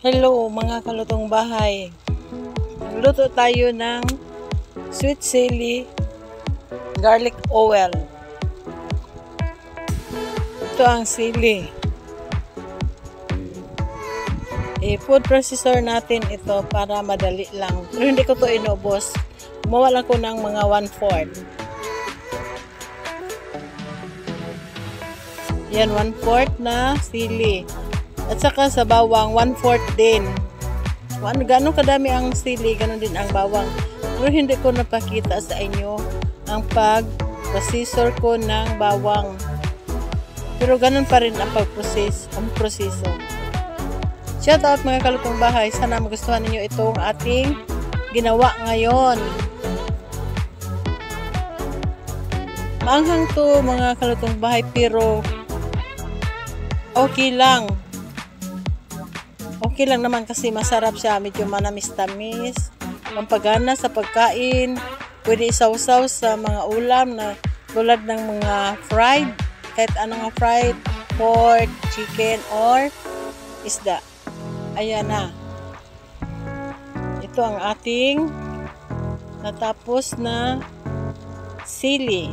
Hello mga kalutong bahay. Magluto tayo ng sweet chili garlic oil. Ito ang sili. Food processor natin ito para madali lang. Pero hindi ko to inubos. Gumawa lang ko ng mga 1/4. Yan, 1/4 na sili. At saka sa bawang, 1/4 din. Gano'ng kadami ang sili, gano'n din ang bawang. Pero hindi ko napakita sa inyo ang pag-processor ko ng bawang. Pero gano'n pa rin ang proseso. Shout out mga kalutong bahay. Sana magustuhan ninyo itong ating ginawa ngayon. Maanghang to mga kalutong bahay, pero okay lang. Okay lang naman kasi masarap siya. Medyo manamis-tamis. Pampagana sa pagkain. Pwede isawsaw sa mga ulam na tulad ng mga fried. Kahit anong fried. Pork, chicken, or isda. Ayan na. Ito ang ating natapos na sili.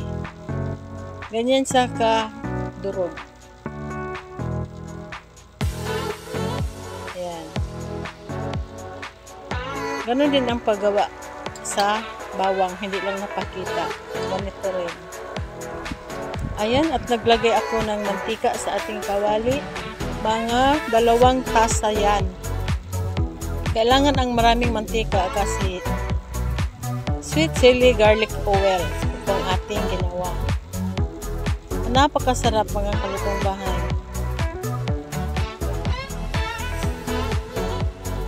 Ganyan sa kadurog. Ganon din ang paggawa sa bawang, hindi lang napakita. Ganito rin. Ayan, at naglagay ako ng mantika sa ating kawali. Mga 2 tasa yan. Kailangan ang maraming mantika kasi sweet chili garlic oil. Itong ating ginawa. Napakasarap mga kalutong bahay.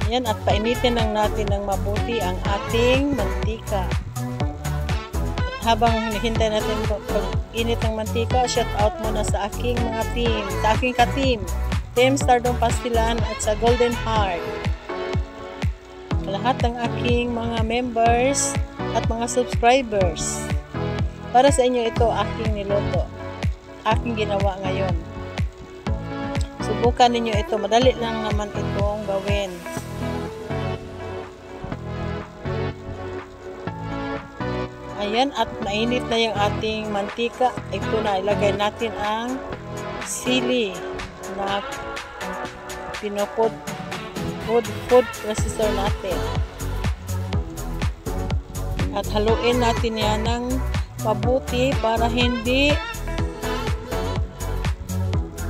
Yan, at painitin lang natin ng mabuti ang ating mantika. At habang hinihintay natin pag-init ng mantika, shout out muna sa aking mga team, sa aking ka-team, Team Stardom Pastilan at sa Golden Heart. Lahat ng aking mga members at mga subscribers. Para sa inyo ito aking niluto, aking ginawa ngayon. Subukan ninyo ito, madali lang naman itong gawin. Ayan, at mainit na yung ating mantika. Ito na, ilagay natin ang sili na food processor natin. At haluin natin yan ng mabuti para hindi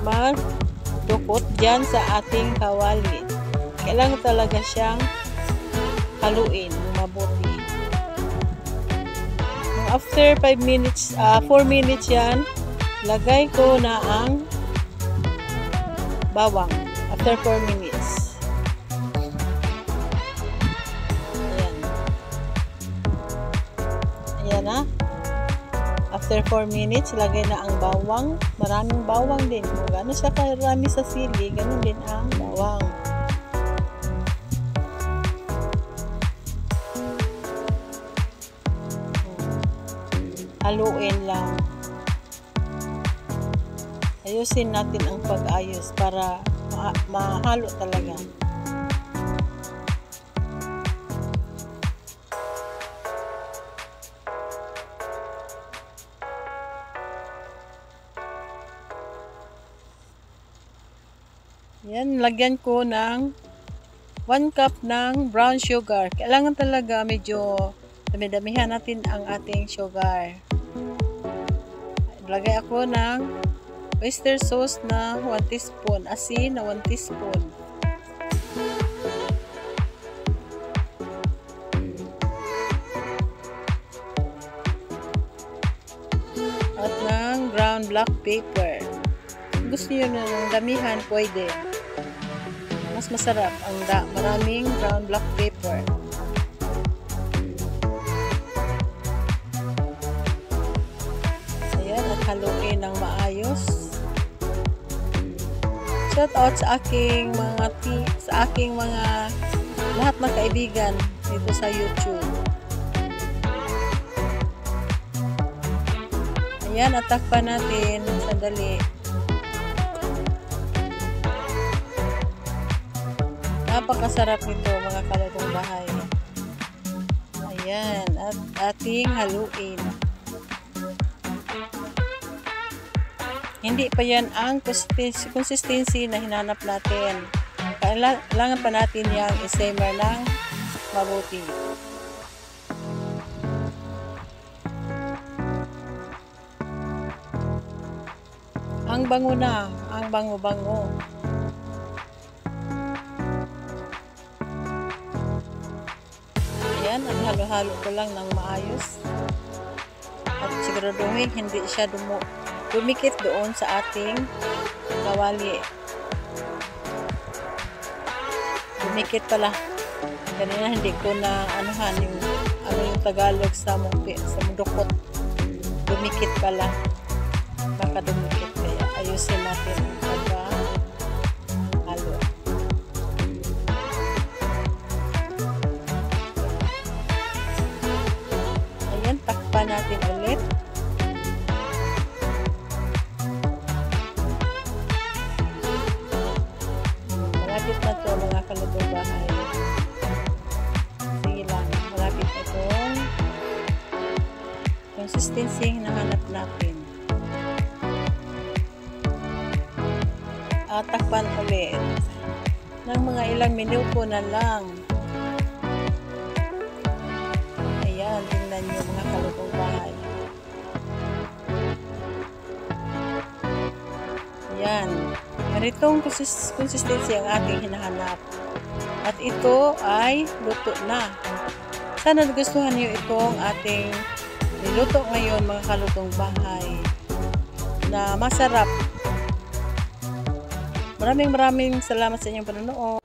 magdukot dyan sa ating kawali. Kailangan talaga siyang haluin mabuti. After 4 minutes yan, lagay ko na ang bawang. After 4 minutes. Ayan. Ayan na. After 4 minutes, lagay na ang bawang. Maraming bawang din. Kung gano'n siya karami sa sili, gano'n din ang bawang. Haluin lang. Ayusin natin ang pag-ayos para mahalo talaga. Yan, lagyan ko ng 1 cup ng brown sugar. Kailangan talaga medyo dami-damihan natin ang ating sugar. Lagay ako ng oyster sauce na 1 teaspoon, asin na 1 teaspoon. At ng ground black pepper. Kung gusto nyo na ng damihan, pwede. Mas masarap ang maraming ground black pepper. Haluin ng maayos. Shout out sa aking mga lahat ng kaibigan dito sa YouTube. Ayan, atakpan natin. Sandali. Napakasarap nito mga kalugong bahay. Ayan, at ating haluin. Hindi pa yan ang consistency na hinanap natin. Kailangan pa natin yung i-simmer ng mabuti. Ang bango na, ang bango-bango. Ayan, at halo-halo ko lang ng maayos. At siguraduhin hindi siya dumikit doon sa ating kawali. Dumikit pala. Kanina hindi ko na anuhan yung Tagalog sa mundukot. Dumikit pala. Baka dumikit, kaya ayusin natin ang pagka-halo. Ayan, takpan natin ulit. Malapit na to mga kalugong bahay. Sige lang, malapit na itong consistency na hanap natin. At takpan ulit ng mga ilang minuto na lang. Ayan, tingnan nyo mga kalugong bahay. Ayan, ganitong consistency ang ating hinahanap. At ito ay luto na. Sana nagustuhan nyo itong ating niluto ngayon mga kalugong bahay na masarap. Maraming salamat sa inyong panonood.